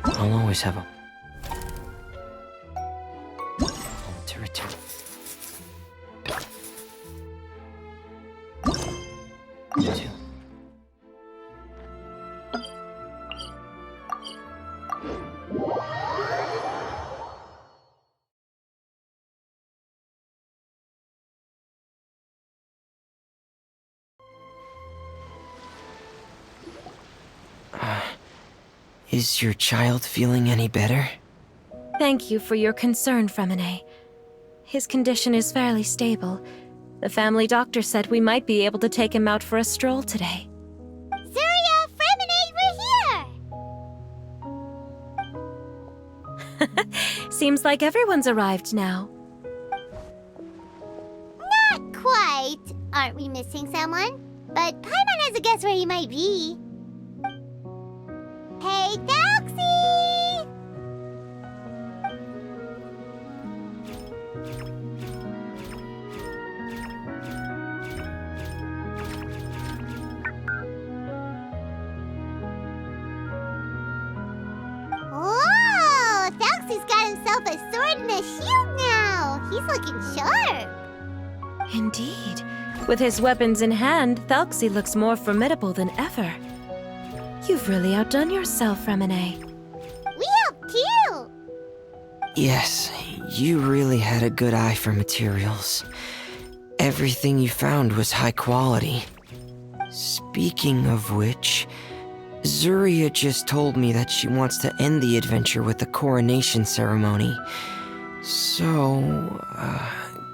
I'll always have a to return. To. Is your child feeling any better? Thank you for your concern, Fremine. His condition is fairly stable. The family doctor said we might be able to take him out for a stroll today. Zuria, Fremine, we're here! Seems like everyone's arrived now. Not quite. Aren't we missing someone? But Paimon has a guess where he might be. Hey, Thelxie! Whoa! Thelxie's got himself a sword and a shield now! He's looking sharp! Indeed. With his weapons in hand, Thelxie looks more formidable than ever. You've really outdone yourself, Fremine. We helped you! Yes, you really had a good eye for materials. Everything you found was high quality. Speaking of which, Zuria just told me that she wants to end the adventure with the coronation ceremony. So,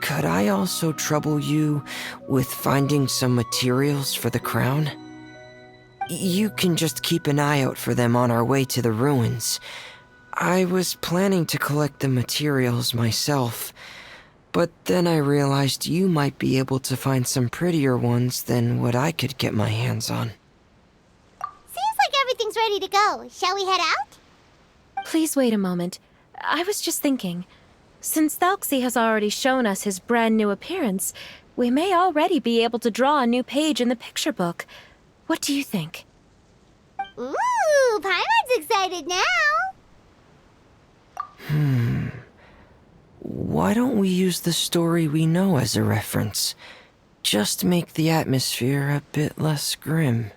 could I also trouble you with finding some materials for the crown? You can just keep an eye out for them on our way to the ruins. I was planning to collect the materials myself, but then I realized you might be able to find some prettier ones than what I could get my hands on. Seems like everything's ready to go. Shall we head out? Please wait a moment. I was just thinking. Since Thelxie has already shown us his brand new appearance, we may already be able to draw a new page in the picture book. What do you think? Ooh, Paimon's excited now! Why don't we use the story we know as a reference? Just make the atmosphere a bit less grim.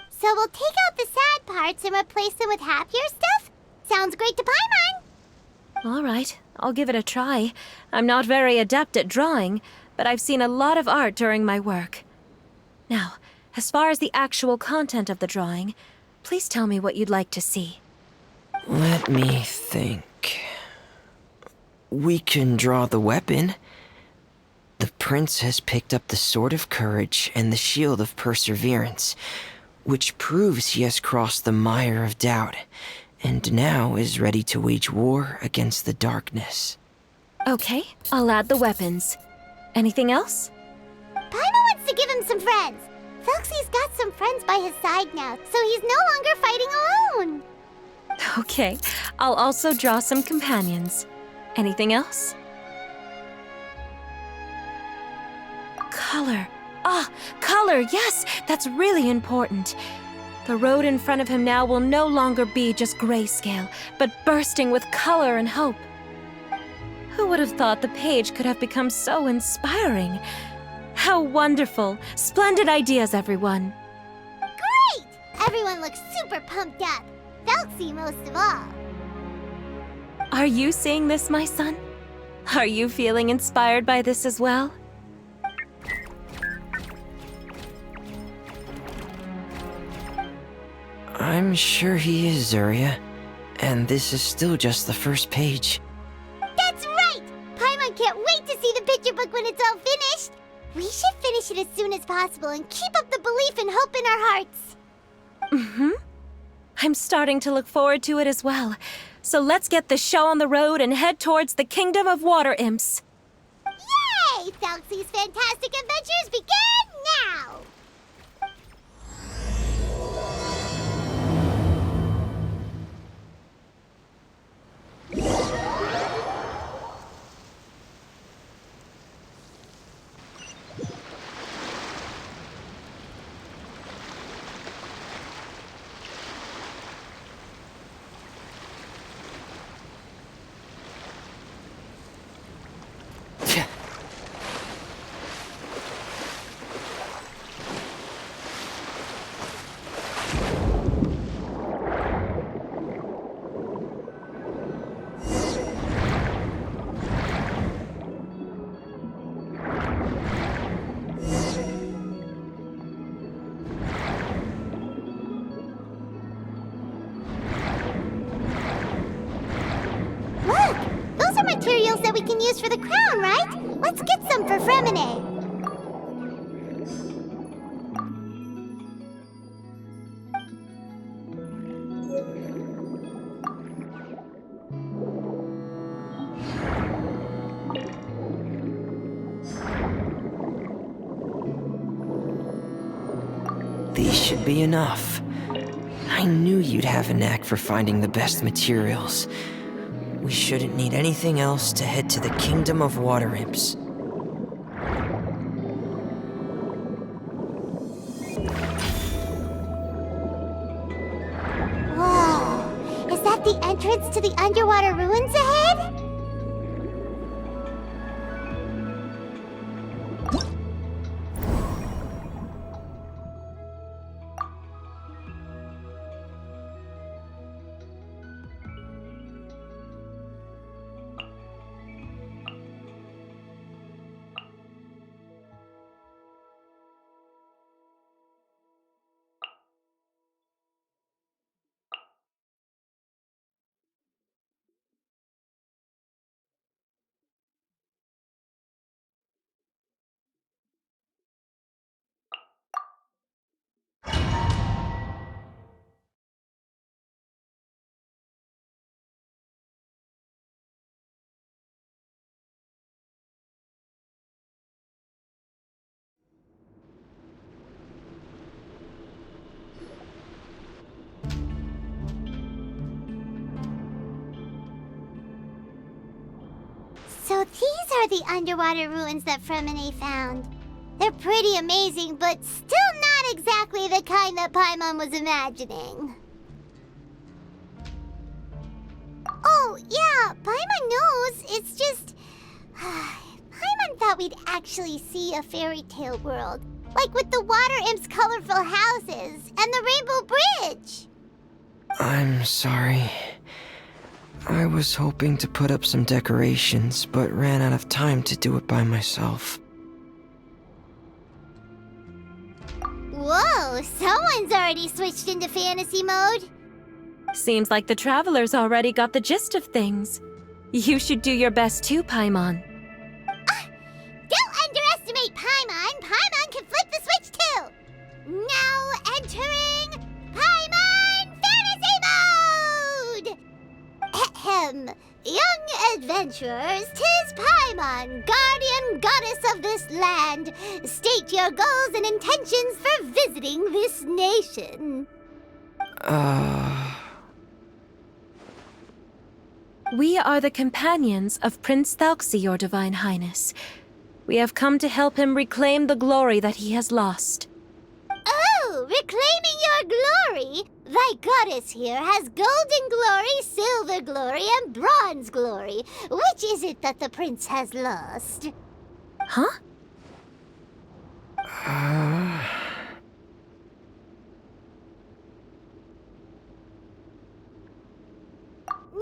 So we'll take out the sad parts and replace them with happier stuff? Sounds great to Paimon! All right, I'll give it a try. I'm not very adept at drawing, but I've seen a lot of art during my work. Now, as far as the actual content of the drawing, please tell me what you'd like to see. Let me think. We can draw the weapon. The prince has picked up the Sword of Courage and the Shield of Perseverance, which proves he has crossed the mire of doubt, and now is ready to wage war against the darkness. Okay, I'll add the weapons. Anything else? Paimon wants to give him some friends. Thelxie's got some friends by his side now, so he's no longer fighting alone. Okay, I'll also draw some companions. Anything else? Color. Ah, color, yes! That's really important. The road in front of him now will no longer be just grayscale, but bursting with color and hope. Who would have thought the page could have become so inspiring? How wonderful! Splendid ideas, everyone! Great! Everyone looks super pumped up. Thelxie most of all. Are you seeing this, my son? Are you feeling inspired by this as well? I'm sure he is, Zuria. And this is still just the first page. That's right! Paimon can't wait to see the picture book when it's all finished. We should finish it as soon as possible and keep up the belief and hope in our hearts. Mm-hmm. I'm starting to look forward to it as well. So let's get the show on the road and head towards the Kingdom of Water Imps. Yay! Thelxie's fantastic adventures begin now! materials that we can use for the crown, right? Let's get some for Fremine. These should be enough. I knew you'd have a knack for finding the best materials. We shouldn't need anything else to head to the Kingdom of Water Imps. Whoa! Is that the entrance to the underwater ruins ahead? So these are the underwater ruins that Fremine found. They're pretty amazing, but still not exactly the kind that Paimon was imagining. Oh, yeah, Paimon knows. It's just... Paimon thought we'd actually see a fairy tale world. Like with the water imps' colorful houses and the Rainbow Bridge. I'm sorry. I was hoping to put up some decorations, but ran out of time to do it by myself. Whoa, someone's already switched into fantasy mode. Seems like the travelers already got the gist of things. You should do your best too, Paimon. Don't underestimate Paimon. Paimon can flip the switch too. Now entering Paimon fantasy mode! Ahem. Young adventurers, 'tis Paimon, guardian goddess of this land. State your goals and intentions for visiting this nation. We are the companions of Prince Thelxie, your Divine Highness. We have come to help him reclaim the glory that he has lost. Oh, reclaiming your glory? Thy goddess here has golden glory, silver glory, and bronze glory. Which is it that the prince has lost? Huh?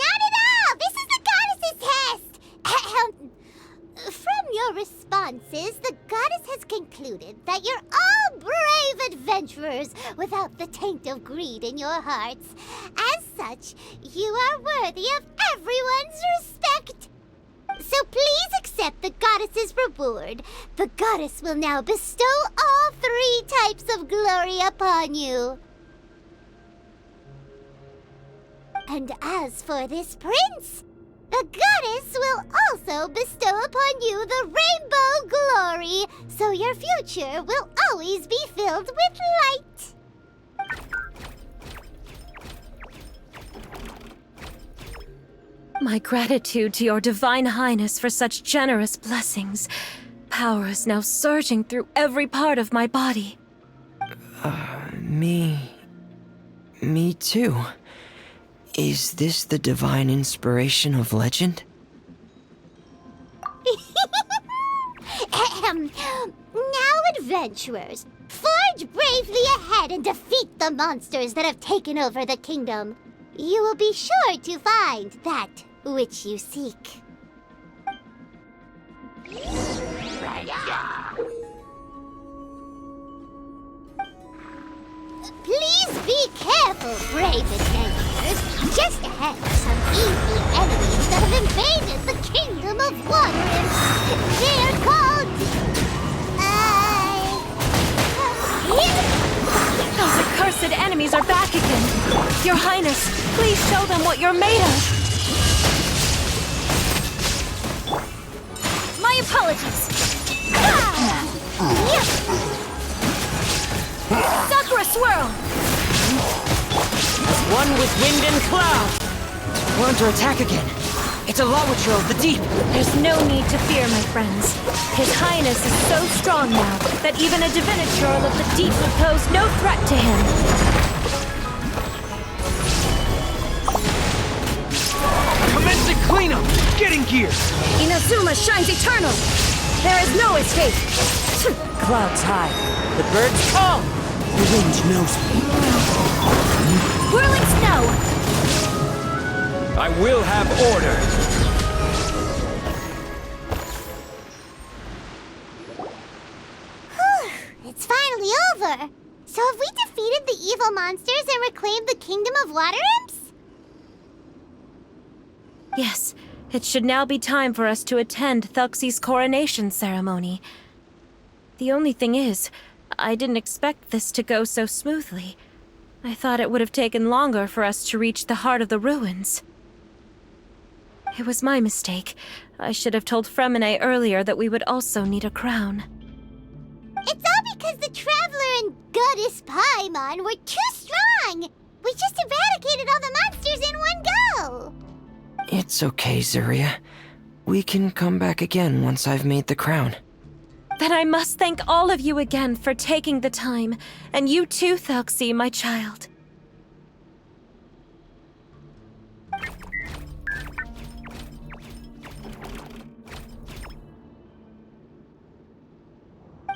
Not at all! This is the goddess's test! Ahem. From your responses, the goddess has concluded that you're all brave adventurers without the taint of greed in your hearts. As such, you are worthy of everyone's respect. So please accept the goddess's reward. The goddess will now bestow all 3 types of glory upon you. And as for this prince, the goddess will also bestow upon you the rainbow glory, so your future will always be filled with light. My gratitude to your Divine Highness for such generous blessings. Power is now surging through every part of my body. Me too. Is this the divine inspiration of legend? Now, adventurers, forge bravely ahead and defeat the monsters that have taken over the kingdom. You will be sure to find that which you seek. Please be careful, brave adventurers. Just ahead are some evil enemies that have invaded the kingdom. of Water Imps. They're called... Those accursed enemies are back again. Your Highness, please show them what you're made of. My apologies. Sakura Swirl! One with wind and cloud! We're under attack again. It's a Lawachurl of the deep. There's no need to fear, my friends. His Highness is so strong now that even a Divinichurl of the deep would pose no threat to him. Commencing cleanup! Getting gear! Inazuma shines eternal! There is no escape! Clouds high. The birds call. The wind knows me. Whirling snow! I will have order! It's finally over! So have we defeated the evil monsters and reclaimed the Kingdom of Water Imps? Yes, it should now be time for us to attend Thelxie's coronation ceremony. The only thing is, I didn't expect this to go so smoothly. I thought it would have taken longer for us to reach the heart of the ruins. It was my mistake. I should have told Fremine earlier that we would also need a crown. It's all because the Traveler and Goddess Paimon were too strong! We just eradicated all the monsters in one go! It's okay, Zuria. We can come back again once I've made the crown. Then I must thank all of you again for taking the time, and you too, Thelxie, my child.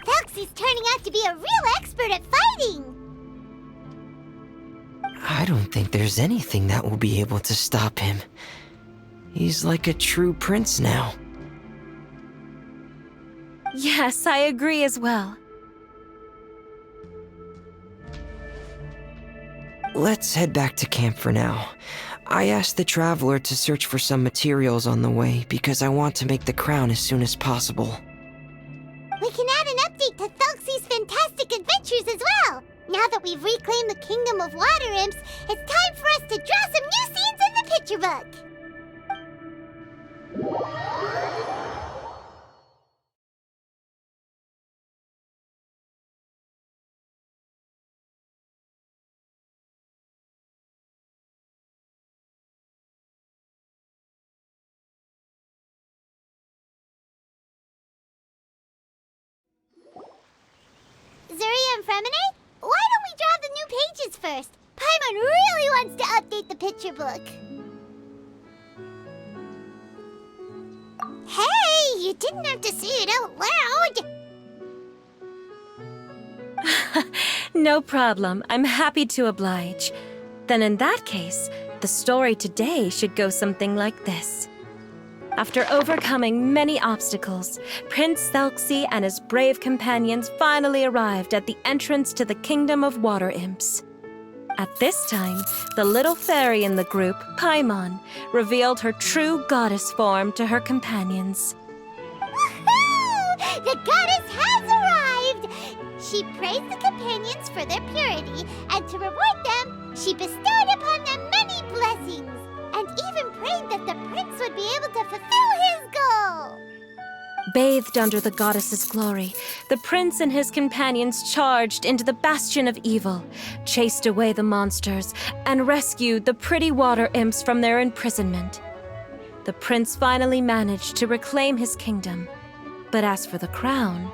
Thelxie's turning out to be a real expert at fighting! I don't think there's anything that will be able to stop him. He's like a true prince now. Yes, I agree as well. Let's head back to camp for now. I asked the Traveler to search for some materials on the way because I want to make the crown as soon as possible. We can add an update to Thelxie's fantastic adventures as well! Now that we've reclaimed the Kingdom of Water Imps, it's time for us to draw some new scenes in the picture book! Zuria and Fremine, why don't we draw the new pages first? Paimon really wants to update the picture book. Hey, you didn't have to say it out loud. No problem. I'm happy to oblige. Then in that case, the story today should go something like this. After overcoming many obstacles, Prince Thelxie and his brave companions finally arrived at the entrance to the Kingdom of Water Imps. At this time, the little fairy in the group, Paimon, revealed her true goddess form to her companions. Woohoo! The goddess has arrived! She praised the companions for their purity, and to reward them, she bestowed upon them many blessings, and even prayed that the prince would be able to fulfill his goal. Bathed under the goddess's glory, the prince and his companions charged into the bastion of evil, chased away the monsters, and rescued the pretty water imps from their imprisonment. The prince finally managed to reclaim his kingdom. But as for the crown...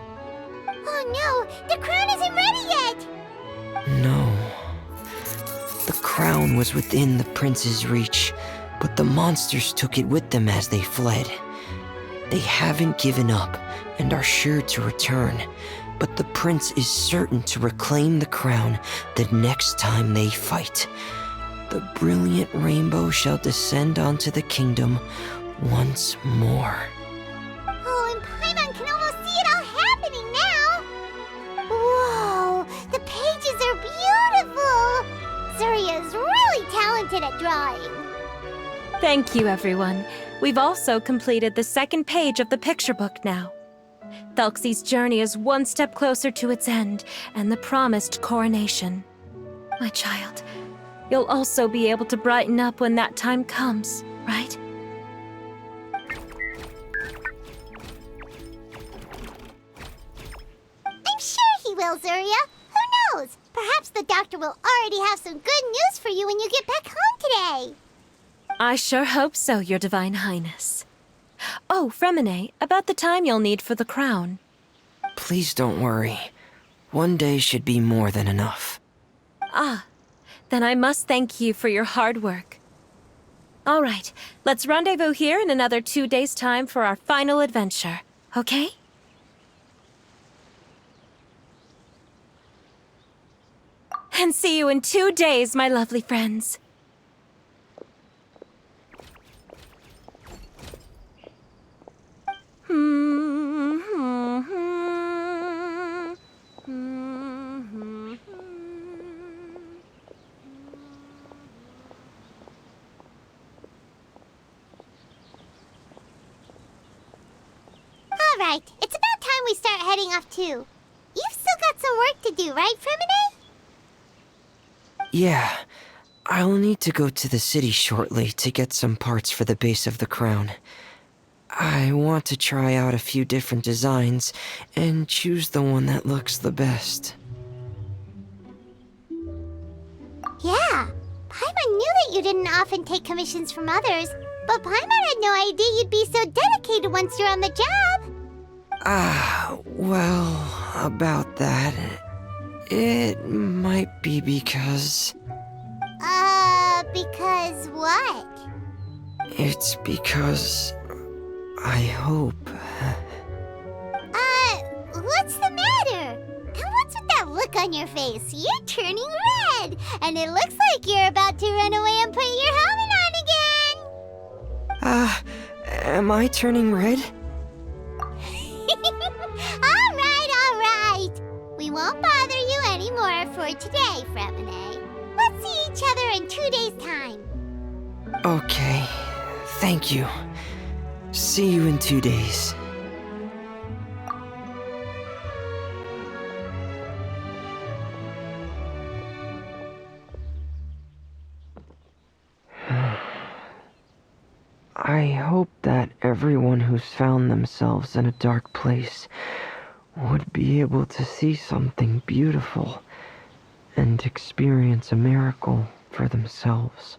Oh no, the crown isn't ready yet! No. The crown was within the prince's reach, but the monsters took it with them as they fled. They haven't given up and are sure to return, but the prince is certain to reclaim the crown the next time they fight. The brilliant rainbow shall descend onto the kingdom once more. Oh, and Paimon can almost see it all happening now! Whoa, the pages are beautiful! Zuria is really talented at drawing. Thank you, everyone. We've also completed the second page of the picture book now. Thelxie's journey is one step closer to its end and the promised coronation. My child, you'll also be able to brighten up when that time comes, right? I'm sure he will, Zuria. Who knows? Perhaps the doctor will already have some good news for you when you get back home today. I sure hope so, Your Divine Highness. Oh, Fremine, about the time you'll need for the crown. Please don't worry. One day should be more than enough. Ah, then I must thank you for your hard work. All right, let's rendezvous here in another 2 days' time for our final adventure, okay? And see you in 2 days, my lovely friends. All right, it's about time we start heading off too. You've still got some work to do, right, Fremine? Yeah, I'll need to go to the city shortly to get some parts for the base of the crown. I want to try out a few different designs and choose the one that looks the best. Yeah, Paimon knew that you didn't often take commissions from others, but Paimon had no idea you'd be so dedicated once you're on the job. Well, about that, it might be because... Because what? It's because... I hope... What's the matter? And what's with that look on your face? You're turning red, and it looks like you're about to run away and put your helmet on again. Am I turning red? All right. We won't bother you anymore for today, Fremine. Let's see each other in 2 days' time. Okay, thank you. See you in 2 days. I hope that everyone who's found themselves in a dark place would be able to see something beautiful and experience a miracle for themselves.